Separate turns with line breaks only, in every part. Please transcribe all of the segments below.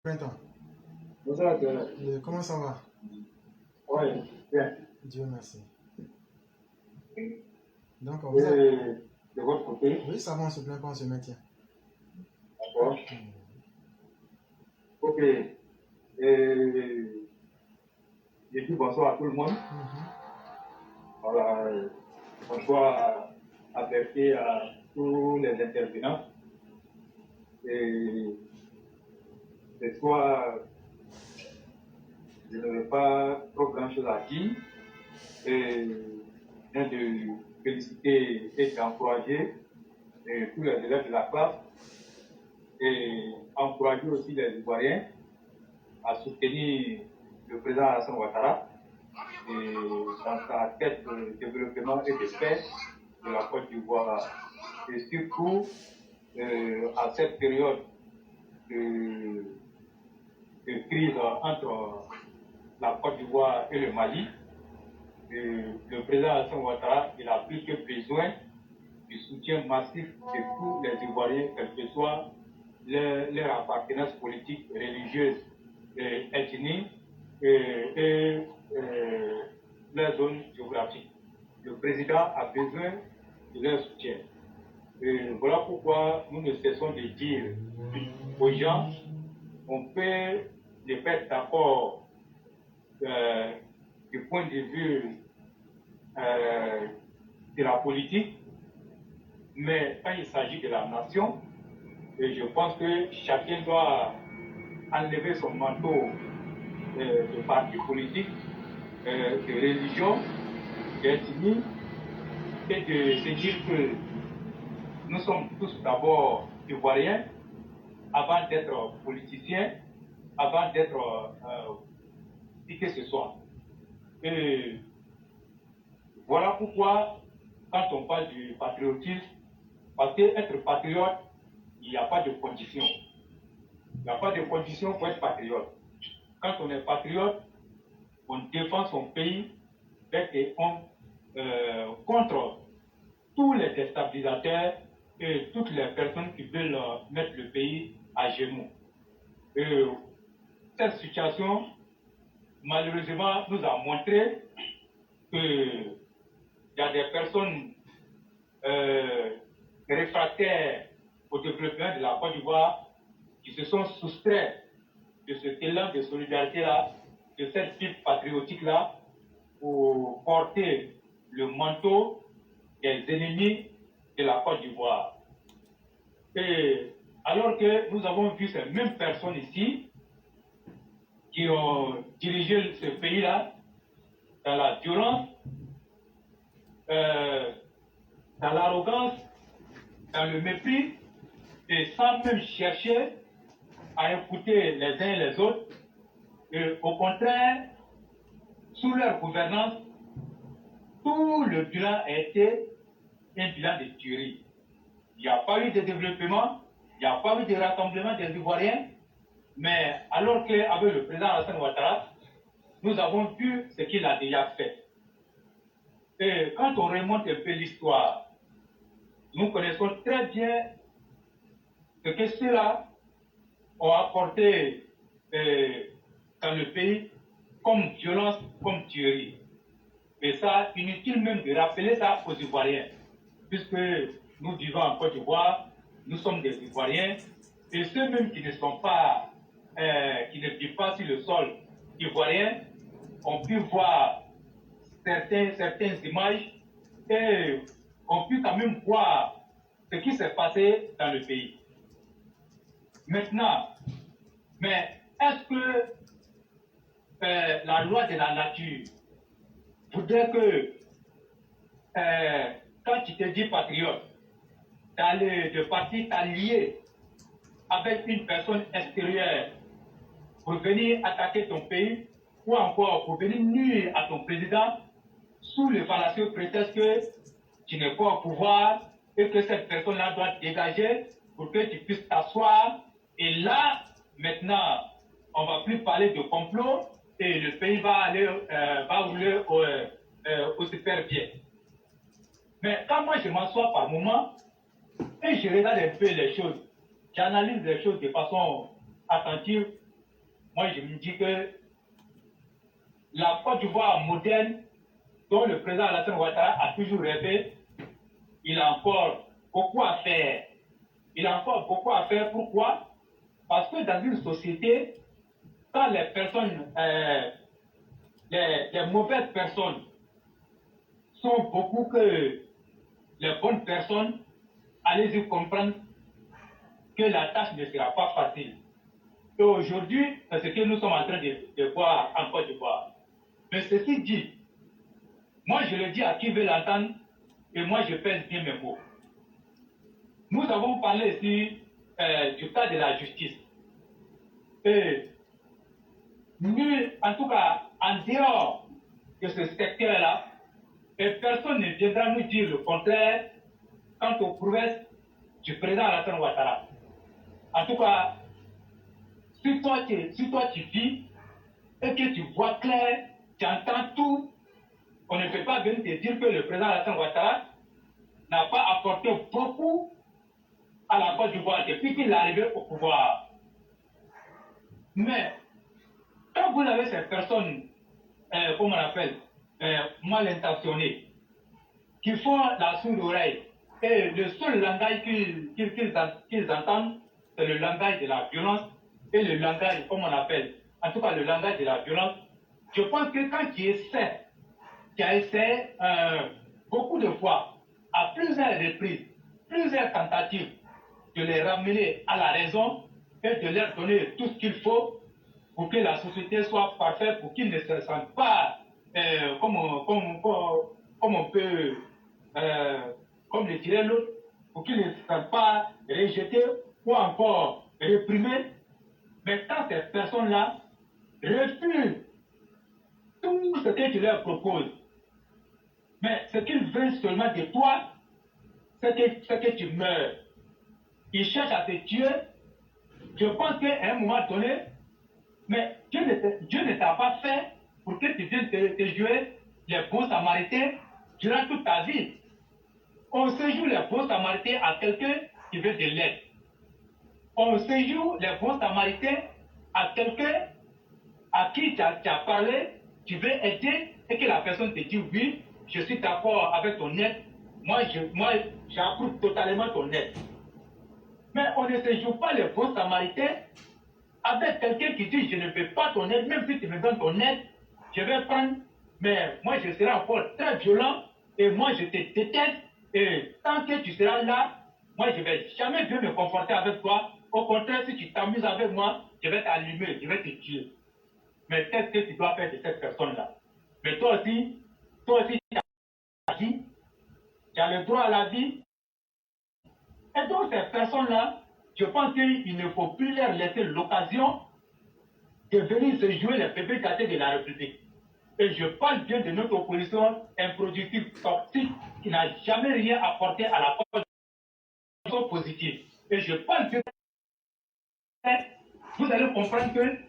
Printemps.
Bonsoir, Théodore.
Comment ça va?
Oui, bien.
Dieu merci. Donc,
Et de votre côté?
Oui, ça va, on se plaint pas, on se maintient.
D'accord. Ok. Je dis bonsoir à tout le monde. Voilà. Bonsoir à Berthe, à tous les intervenants. Et ce soir, je n'aurai pas trop grand-chose à dire. Et je viens de féliciter et d'encourager tous les élèves de la classe et encourager aussi les Ivoiriens à soutenir le président Alassane Ouattara et dans sa quête de développement et de paix de la Côte d'Ivoire. Et surtout, à cette période de crise entre la Côte d'Ivoire et le Mali, le président Alassane Ouattara il a plus que besoin du soutien massif de tous les Ivoiriens, quelle que soit leur appartenance politique, religieuse, ethnique et leur zone géographique. Le président a besoin de leur soutien. Et voilà pourquoi nous ne cessons de dire aux gens, on peut ne pas être d'accord du point de vue de la politique, mais quand il s'agit de la nation, je pense que chacun doit enlever son manteau de parti politique, de religion, d'ethnie, et de se dire que nous sommes tous d'abord ivoiriens avant d'être politiciens, avant d'être qui que ce soit. Et voilà pourquoi, quand on parle du patriotisme, parce qu'être patriote, il n'y a pas de condition. Il n'y a pas de condition pour être patriote. Quand on est patriote, on défend son pays et on contre tous les déstabilisateurs et toutes les personnes qui veulent mettre le pays à genoux. Et cette situation, malheureusement, nous a montré qu'il y a des personnes réfractaires au développement de la Côte d'Ivoire qui se sont soustraits de cet élan de solidarité-là, de cette fibre patriotique-là, pour porter le manteau des ennemis de la Côte d'Ivoire. Et alors que nous avons vu ces mêmes personnes ici qui ont dirigé ce pays-là dans la violence, dans l'arrogance, dans le mépris, et sans même chercher à écouter les uns et les autres, et au contraire, sous leur gouvernance, tout le bilan a été un bilan de tuerie. Il n'y a pas eu de développement, il n'y a pas eu de rassemblement des Ivoiriens, mais alors qu'avec le président Alassane Ouattara, nous avons vu ce qu'il a déjà fait. Et quand on remonte un peu l'histoire, nous connaissons très bien ce que ceux-là ont apporté dans le pays comme violence, comme tuerie. Et ça, inutile même de rappeler ça aux Ivoiriens, puisque nous vivons en Côte d'Ivoire, nous sommes des Ivoiriens, et ceux même qui ne sont pas, qui ne vivent pas sur le sol ivoirien, ont pu voir certaines images et ont pu quand même voir ce qui s'est passé dans le pays. Maintenant, mais est-ce que la loi de la nature voudrait que quand tu te dis patriote, de partir t'allier avec une personne extérieure pour venir attaquer ton pays ou encore pour venir nuire à ton président sous le fallacieux prétexte que tu n'es pas au pouvoir et que cette personne-là doit dégager pour que tu puisses t'asseoir. Et là, maintenant, on ne va plus parler de complot et le pays va rouler au super bien. Mais quand moi je m'assois par moment et je regarde un peu les choses, j'analyse les choses de façon attentive, moi je me dis que la Côte d'Ivoire moderne, dont le président Alassane Ouattara a toujours rêvé, il a encore beaucoup à faire. Il a encore beaucoup à faire. Pourquoi? Parce que dans une société, quand les personnes, les mauvaises personnes sont beaucoup que les bonnes personnes, allez-y comprendre que la tâche ne sera pas facile. Et aujourd'hui, c'est ce que nous sommes en train de voir en Côte d'Ivoire. Mais ceci dit, moi je le dis à qui veut l'entendre, et moi je pèse bien mes mots. Nous avons parlé ici du cas de la justice. Et nous, en tout cas, en dehors de ce secteur-là, personne ne viendra nous dire le contraire quant aux prouesses du président Alassane Ouattara. En tout cas, si toi tu vis et que tu vois clair, tu entends tout, on ne peut pas venir te dire que le président Alassane Ouattara n'a pas apporté beaucoup à la Côte d'Ivoire depuis qu'il est arrivé au pouvoir. Mais quand vous avez ces personnes, comment on appelle, mal intentionnées, qui font la sourde oreille, et le seul langage qu'ils entendent, c'est le langage de la violence et le langage, comme on appelle, en tout cas le langage de la violence. Je pense que quand tu as essayé beaucoup de fois, à plusieurs reprises, plusieurs tentatives, de les ramener à la raison et de leur donner tout ce qu'il faut pour que la société soit parfaite, pour qu'ils ne se sentent pas comme on peut, comme le dirait l'autre, pour qu'ils ne se sentent pas rejetés ou encore réprimés. Mais quand ces personnes-là refusent tout ce que tu leur proposes, mais ce qu'ils veulent seulement de toi, c'est que tu meurs. Ils cherchent à te tuer. Je pense qu'à un moment donné, mais Dieu ne t'a pas fait pour que tu viennes te jouer les bons samaritains durant toute ta vie. On se joue les bons samaritains à quelqu'un qui veut de l'aide. On se joue les bons samaritains à quelqu'un à qui tu as parlé, tu veux aider et que la personne te dit oui, je suis d'accord avec ton aide. Moi, j'approuve totalement ton aide. Mais on ne se joue pas les bons samaritains avec quelqu'un qui dit je ne veux pas ton aide, même si tu me donnes ton aide, je vais prendre, mais moi je serai encore très violent et moi je te déteste et tant que tu seras là, moi je ne vais jamais bien me comporter avec toi. Au contraire, si tu t'amuses avec moi, je vais t'allumer, je vais te tuer. Mais qu'est-ce que tu dois faire de cette personne-là? Mais toi aussi, tu as la vie, tu as le droit à la vie. Et donc ces personnes-là, je pense qu'il ne faut plus leur laisser l'occasion de venir se jouer les bébés gâtés de la République. Et je parle bien de notre opposition improductive, toxique, qui n'a jamais rien apporté à la position positive. Et je parle bien, vous allez comprendre qu'il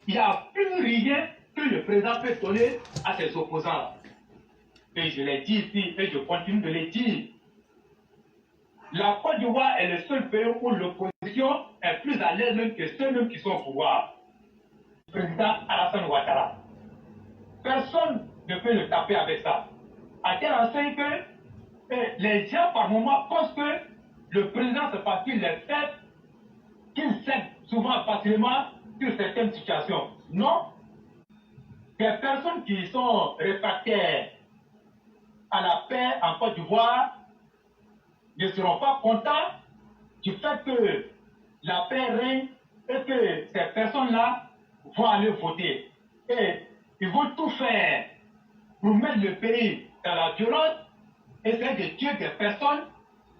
n'y a plus rien que le président peut donner à ses opposants. Et je l'ai dit ici, et je continue de le dire. La Côte d'Ivoire est le seul pays où l'opposition est plus à l'aise même que ceux-mêmes qui sont au pouvoir. Le président Alassane Ouattara. Personne ne peut le taper avec ça. À telle enseigne que les gens par moment pensent que le président c'est parce qu'il les fait, qu'il cède souvent facilement sur certaines situations. Non. Des personnes qui sont réfractaires à la paix en Côte d'Ivoire ne seront pas contents du fait que la paix règne et que ces personnes-là vont aller voter. Et ils vont tout faire pour mettre le pays dans la violence, essayer de tuer des personnes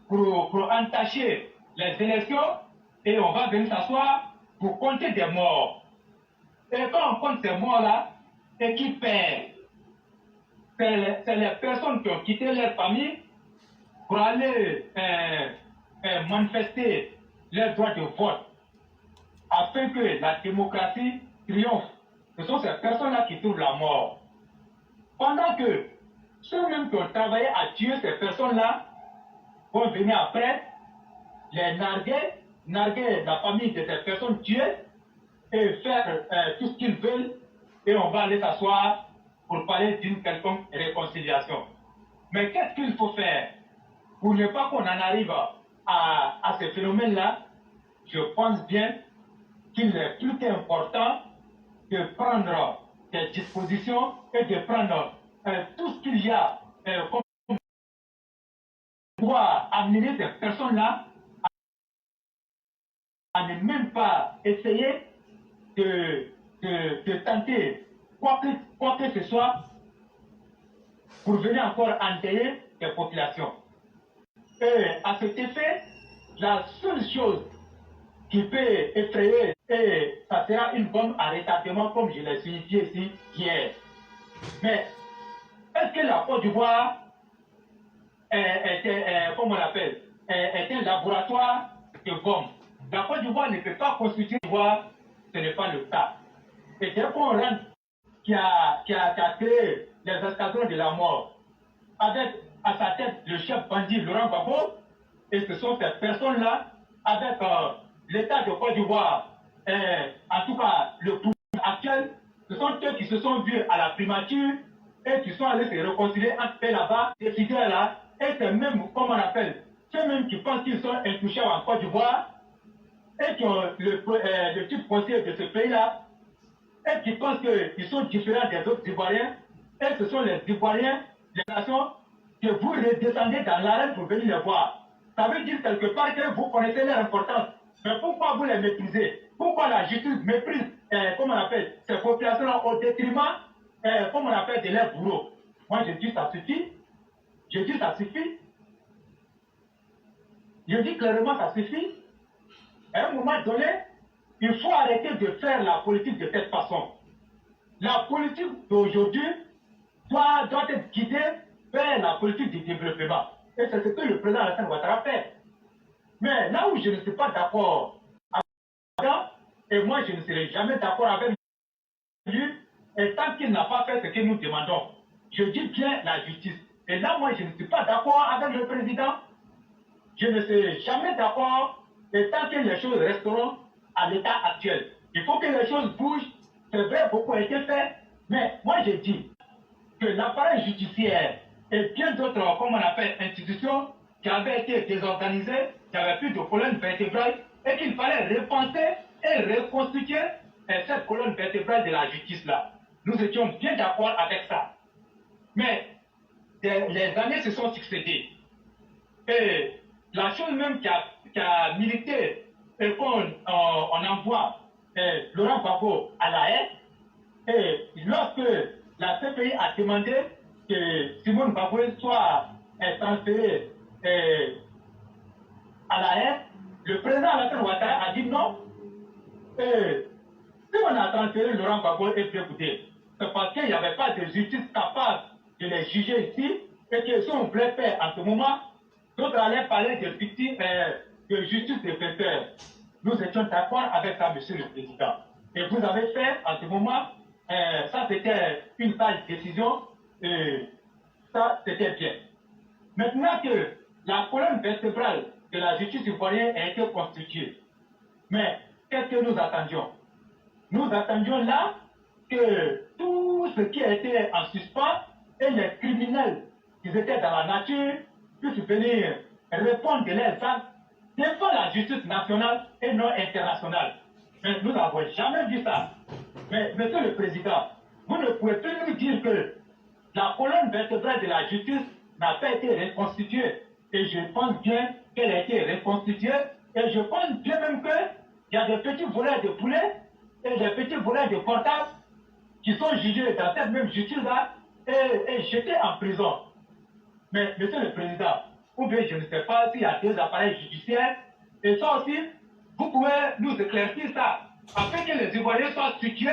pour entacher les élections et on va venir s'asseoir pour compter des morts. Et quand on compte ces morts-là, et qui perd, c'est les personnes qui ont quitté leur famille pour aller manifester leur droit de vote afin que la démocratie triomphe. Ce sont ces personnes-là qui trouvent la mort. Pendant que ceux-mêmes qui ont travaillé à tuer ces personnes-là vont venir après les narguer la famille de ces personnes tuées et faire tout ce qu'ils veulent et on va aller s'asseoir pour parler d'une quelconque réconciliation. Mais qu'est-ce qu'il faut faire pour ne pas qu'on en arrive à ce phénomène-là? Je pense bien qu'il est plus qu'important de prendre des dispositions et de prendre tout ce qu'il y a comme pouvoir amener ces personnes-là à ne même pas essayer de tenter quoi que ce soit pour venir encore enterrer les populations. Et à cet effet, la seule chose qui peut effrayer, et ça sera une bombe à retardement, comme je l'ai signifié ici hier. Mais est-ce que la Côte d'Ivoire comme on l'appelle, est un laboratoire de bombes? La Côte d'Ivoire ne peut pas constituer l'Ivoire, ce n'est pas le cas. Et dès qu'on rentre qui a créé les escadrons de la mort, avec à sa tête le chef bandit Laurent Gbagbo, et ce sont ces personnes-là, avec l'État de Côte d'Ivoire, en tout cas le pouvoir actuel, ce sont eux qui se sont vus à la primature et qui sont allés se réconcilier entre eux là-bas, ces figures-là, et c'est même, comme on appelle, ceux-mêmes qui pensent qu'ils sont intouchables en Côte d'Ivoire, et qui ont le type foncier de ce pays-là, et qui pensent qu'ils sont différents des autres Ivoiriens, et ce sont les Ivoiriens, les nations, que vous redescendez dans l'arène pour venir les voir. Ça veut dire quelque part que vous connaissez leur importance. Mais pourquoi vous les méprisez? Pourquoi la justice méprise, comme on appelle, ces populations-là au détriment, comme on appelle, de leurs bourreaux? Moi, je dis ça suffit. Je dis ça suffit. Je dis clairement ça suffit. À un moment donné, il faut arrêter de faire la politique de cette façon. La politique d'aujourd'hui doit être guidée vers la politique du développement. Et c'est ce que le président Alassane Ouattara fait. Mais là où je ne suis pas d'accord avec lui, et moi je ne serai jamais d'accord avec lui, et tant qu'il n'a pas fait ce que nous demandons, je dis bien la justice. Et là, moi, je ne suis pas d'accord avec le président. Je ne serai jamais d'accord, et tant que les choses resteront à l'état actuel. Il faut que les choses bougent. C'est vrai, beaucoup a été fait, mais moi, je dis que l'appareil judiciaire et bien d'autres, comme on appelle, institutions qui avaient été désorganisées, qui n'avaient plus de colonne vertébrale, et qu'il fallait repenser et reconstituer cette colonne vertébrale de la justice-là. Nous étions bien d'accord avec ça. Mais les années se sont succédées. Et la chose même qui a milité et qu'on envoie Laurent Gbagbo à la haie, et lorsque la CPI a demandé que Simone Gbagbo soit transféré à la haie, le président Alassane Ouattara a dit non. Si on a transféré Laurent Gbagbo et Préboudé, c'est parce qu'il n'y avait pas de justice capable de les juger ici, et que si on voulait faire en ce moment, d'autres allaient parler de victimes, de justice des faiteurs. Nous étions d'accord avec ça, monsieur le président. Et vous avez fait en ce moment, ça c'était une sage décision, et ça c'était bien. Maintenant que la colonne vertébrale de la justice ivoirienne a été constituée, mais qu'est-ce que nous attendions? Nous attendions là que tout ce qui était en suspens et les criminels qui étaient dans la nature puissent venir répondre de leurs actes devant la justice nationale et non internationale. Mais nous n'avons jamais vu ça. Mais, monsieur le président, vous ne pouvez plus nous dire que la colonne vertébrale de la justice n'a pas été reconstituée. Et je pense bien qu'elle a été reconstituée. Et je pense bien même qu'il y a des petits voleurs de poulet et des petits voleurs de portables qui sont jugés dans cette même justice-là et jetés en prison. Mais, monsieur le président, ou bien je ne sais pas s'il y a deux appareils judiciaires, et ça aussi, vous pouvez nous éclaircir ça, afin que les Ivoiriens soient situés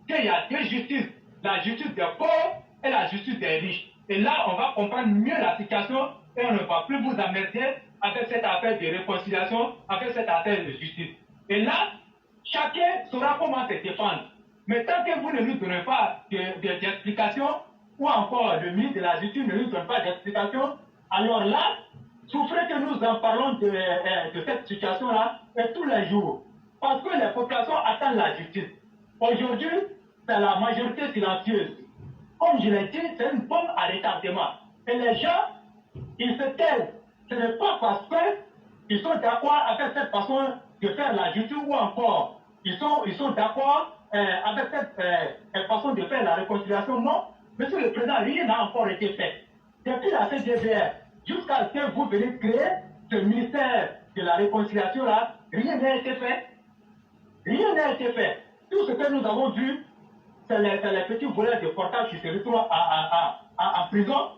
qu'il y a deux justices, la justice des pauvres et la justice des riches. Et là, on va comprendre mieux la situation et on ne va plus vous emmerder avec cette affaire de réconciliation, avec cette affaire de justice. Et là, chacun saura comment se défendre. Mais tant que vous ne nous donnez pas d'explications, ou encore le ministre de la Justice ne nous donne pas d'explications, alors là, souffrez que nous en parlons de cette situation-là tous les jours. Parce que les populations attendent la justice. Aujourd'hui, c'est la majorité silencieuse. Comme je l'ai dit, c'est une bombe à retardement. Et les gens, ils se taisent. Ce n'est pas parce qu'ils sont d'accord avec cette façon de faire la justice ou encore ils sont d'accord avec cette façon de faire la réconciliation. Non, Monsieur le Président, rien n'a encore été fait. Depuis la CDBR, jusqu'à ce que vous venez créer ce ministère de la réconciliation là, rien n'a été fait. Rien n'a été fait. Tout ce que nous avons vu, c'est les petits voleurs de portable qui se retrouvent en prison.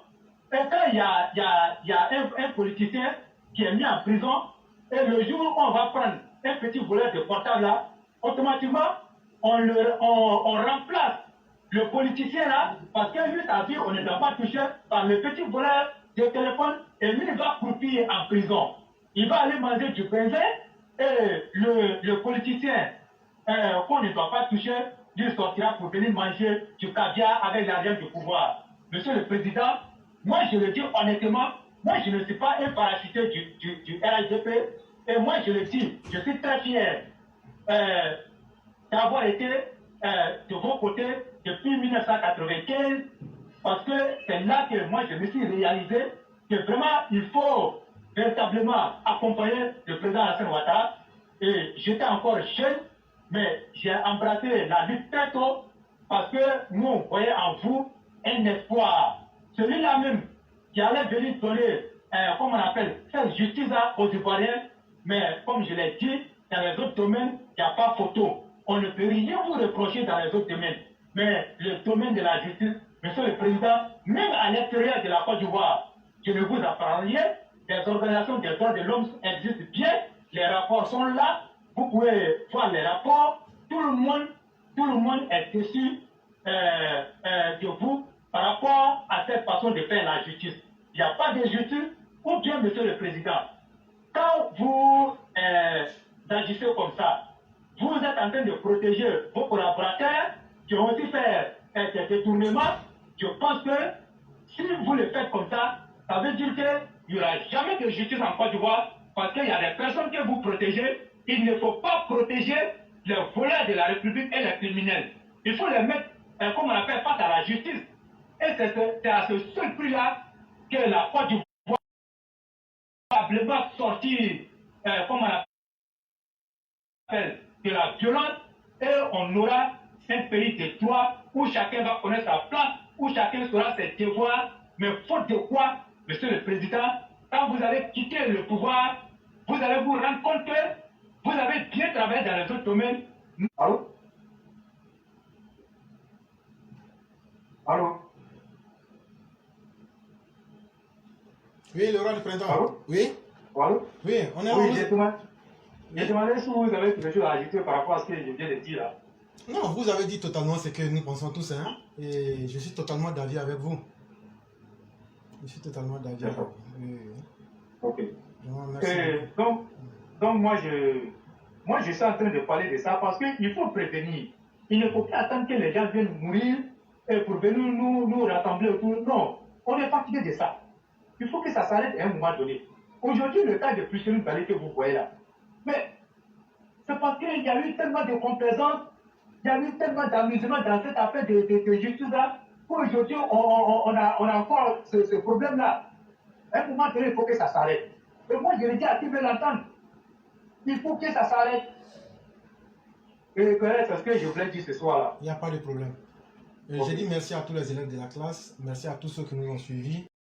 Et quand il y a un politicien qui est mis en prison, et le jour où on va prendre un petit voleur de portable là, automatiquement, on remplace le politicien là, parce que lui, sa vie, on ne doit pas toucher par le petit voleur de téléphone, et lui, il va croupir en prison. Il va aller manger du benzène, et le politicien qu'on ne doit pas toucher, lui sortira pour venir manger du caviar avec l'argent du pouvoir. Monsieur le Président, moi je le dis honnêtement, moi je ne suis pas un parachuté du RHDP, et moi je le dis, je suis très fier d'avoir été de vos côtés depuis 1995, parce que c'est là que moi je me suis réalisé que vraiment il faut véritablement accompagner le président Alassane Ouattara. Et j'étais encore jeune, mais j'ai embrassé la lutte très tôt parce que nous, on voyait en vous un espoir. Celui-là même qui allait venir donner, comme on appelle, cette justice aux Ivoiriens, mais comme je l'ai dit, dans les autres domaines, il n'y a pas photo. On ne peut rien vous reprocher dans les autres domaines. Mais le domaine de la justice, Monsieur le Président, même à l'intérieur de la Côte d'Ivoire, je ne vous apprends rien. Les organisations des droits de l'homme existent bien, les rapports sont là, vous pouvez voir les rapports, tout le monde est déçu de vous par rapport à cette façon de faire la justice. Il n'y a pas de justice, ou bien, Monsieur le Président, quand vous agissez comme ça, vous êtes en train de protéger vos collaborateurs qui ont aussi fait des détournements. Je pense que si vous le faites comme ça, ça veut dire qu'il n'y aura jamais de justice en Côte d'Ivoire parce qu'il y a des personnes que vous protégez. Il ne faut pas protéger les voleurs de la République et les criminels. Il faut les mettre, comme on appelle, face à la justice. Et c'est à ce seul prix-là que la Côte d'Ivoire va probablement sortir, comme on appelle, de la violence et on aura un pays de droit où chacun va connaître sa place, où chacun saura ses devoirs. Mais faute de quoi, Monsieur le Président, quand vous allez quitter le pouvoir, vous allez vous rendre compte que vous avez bien travaillé dans les autres domaines. Allô? Allô?
Oui, le roi du printemps.
Allô?
Oui?
Allô?
Oui, on est
Oui,
en...
j'ai demandé si vous avez quelque chose à ajouter par rapport à ce que je viens de dire là.
Non, vous avez dit totalement ce que nous pensons tous, hein, et je suis totalement d'avis avec vous. Je suis totalement d'avis avec vous. Oui, oui.
Ok.
Non, merci.
Donc moi je suis en train de parler de ça parce qu'il faut prévenir. Il ne faut pas attendre que les gens viennent mourir et pour venir nous rassembler autour. Non, on est fatigué de ça. Il faut que ça s'arrête à un moment donné. Aujourd'hui, le cas de Priscilla Balé que vous voyez là, mais c'est parce qu'il y a eu tellement de complaisance, il y a eu tellement d'amusement dans cette affaire de justice là, qu'aujourd'hui on a encore ce problème-là. À un moment donné, il faut que ça s'arrête. Et moi, je le dis à qui veut l'entendre. Il faut que ça s'arrête. Et c'est ce que je voulais dire ce soir-là.
Il n'y a pas de problème.
Okay.
J'ai dit merci à tous les élèves de la classe, merci à tous ceux qui nous ont suivis.